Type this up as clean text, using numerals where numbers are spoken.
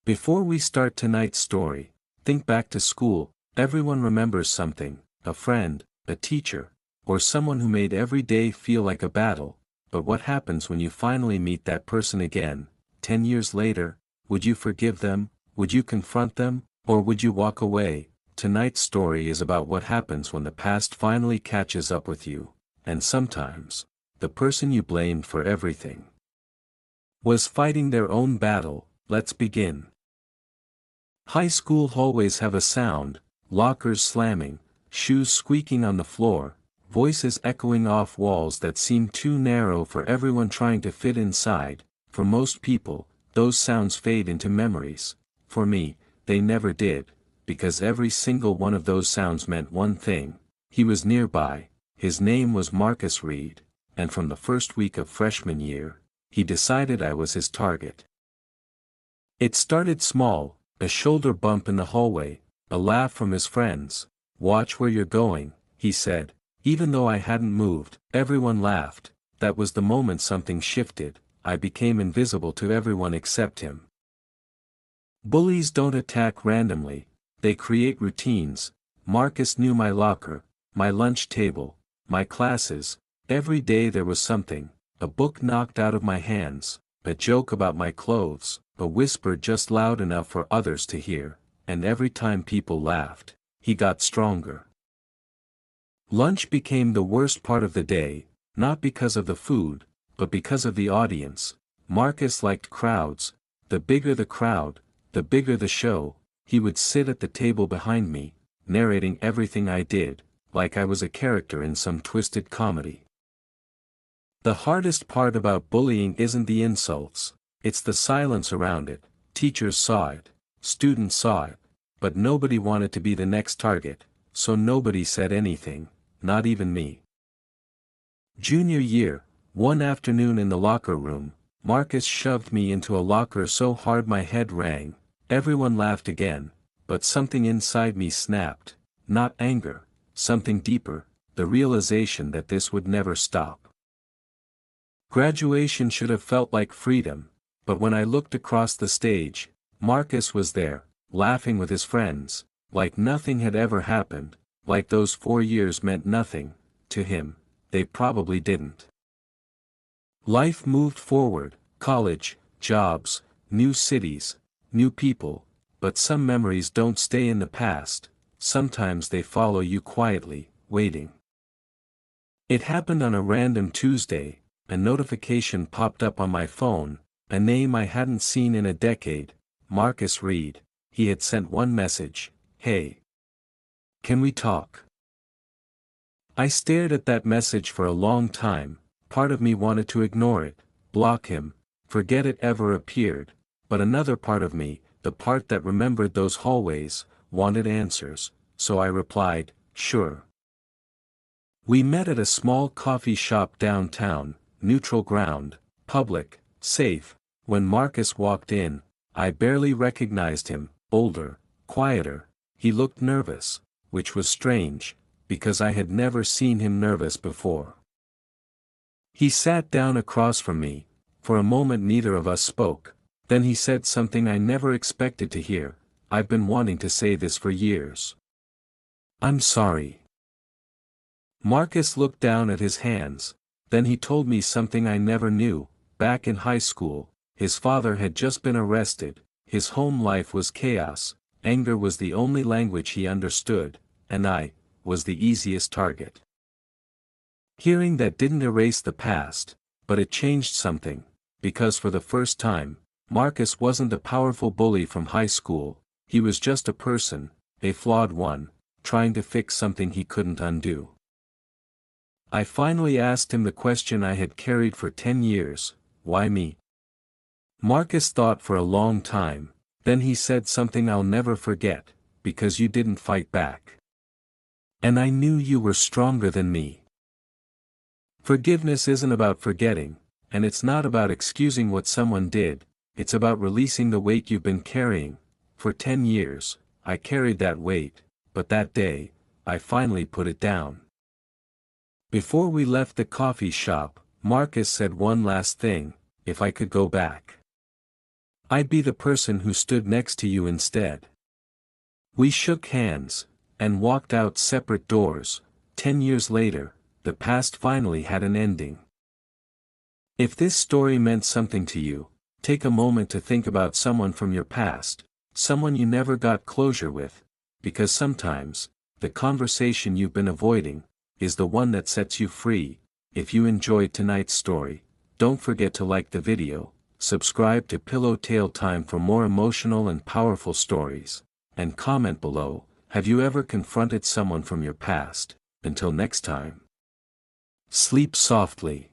Before we start tonight's story, think back to school. Everyone remembers something, a friend, a teacher, or someone who made every day feel like a battle. But what happens when you finally meet that person again, 10 years later? Would you forgive them? Would you confront them? Or would you walk away? Tonight's story is about what happens when the past finally catches up with you, and sometimes, the person you blamed for everything was fighting their own battle. Let's begin. High school hallways have a sound, lockers slamming, shoes squeaking on the floor, voices echoing off walls that seem too narrow for everyone trying to fit inside. For most people, those sounds fade into memories. For me, they never did, because every single one of those sounds meant one thing: he was nearby. His name was Marcus Reed, and from the first week of freshman year, he decided I was his target. It started small, a shoulder bump in the hallway, a laugh from his friends. "Watch where you're going," he said. Even though I hadn't moved, everyone laughed. That was the moment something shifted. I became invisible to everyone except him. Bullies don't attack randomly, they create routines. Marcus knew my locker, my lunch table, my classes. Every day there was something: a book knocked out of my hands, a joke about my clothes, a whisper just loud enough for others to hear, and every time people laughed, he got stronger. Lunch became the worst part of the day, not because of the food, but because of the audience. Marcus liked crowds. The bigger the crowd, the bigger the show. He would sit at the table behind me, narrating everything I did, like I was a character in some twisted comedy. The hardest part about bullying isn't the insults, it's the silence around it. Teachers saw it, students saw it, but nobody wanted to be the next target, so nobody said anything, not even me. Junior year, one afternoon in the locker room, Marcus shoved me into a locker so hard my head rang. Everyone laughed again, but something inside me snapped. Not anger, something deeper, the realization that this would never stop. Graduation should have felt like freedom, but when I looked across the stage, Marcus was there, laughing with his friends, like nothing had ever happened, like those 4 years meant nothing. To him, they probably didn't. Life moved forward: college, jobs, new cities, new people, but some memories don't stay in the past. Sometimes they follow you quietly, waiting. It happened on a random Tuesday. A notification popped up on my phone, a name I hadn't seen in a decade: Marcus Reed. He had sent one message: "Hey, can we talk?" I stared at that message for a long time. Part of me wanted to ignore it, block him, forget it ever appeared, but another part of me, the part that remembered those hallways, wanted answers, so I replied, "Sure." We met at a small coffee shop downtown, neutral ground, public, safe. When Marcus walked in, I barely recognized him. Older, quieter, he looked nervous, which was strange, because I had never seen him nervous before. He sat down across from me. For a moment neither of us spoke. Then he said something I never expected to hear: "I've been wanting to say this for years. I'm sorry." Marcus looked down at his hands. Then he told me something I never knew. Back in high school, his father had just been arrested. His home life was chaos. Anger was the only language he understood, and I was the easiest target. Hearing that didn't erase the past, but it changed something, because for the first time, Marcus wasn't a powerful bully from high school. He was just a person, a flawed one, trying to fix something he couldn't undo. I finally asked him the question I had carried for 10 years: why me? Marcus thought for a long time, then he said something I'll never forget: "Because you didn't fight back. And I knew you were stronger than me." Forgiveness isn't about forgetting, and it's not about excusing what someone did, it's about releasing the weight you've been carrying. For 10 years, I carried that weight, but that day, I finally put it down. Before we left the coffee shop, Marcus said one last thing: if I could go back. I'd be the person who stood next to you instead. We shook hands, and walked out separate doors. 10 years later, the past finally had an ending. If this story meant something to you, take a moment to think about someone from your past, someone you never got closure with, because sometimes, the conversation you've been avoiding, is the one that sets you free. If you enjoyed tonight's story, don't forget to like the video, subscribe to Pillow Tale Time for more emotional and powerful stories, and comment below, have you ever confronted someone from your past? Until next time. Sleep softly.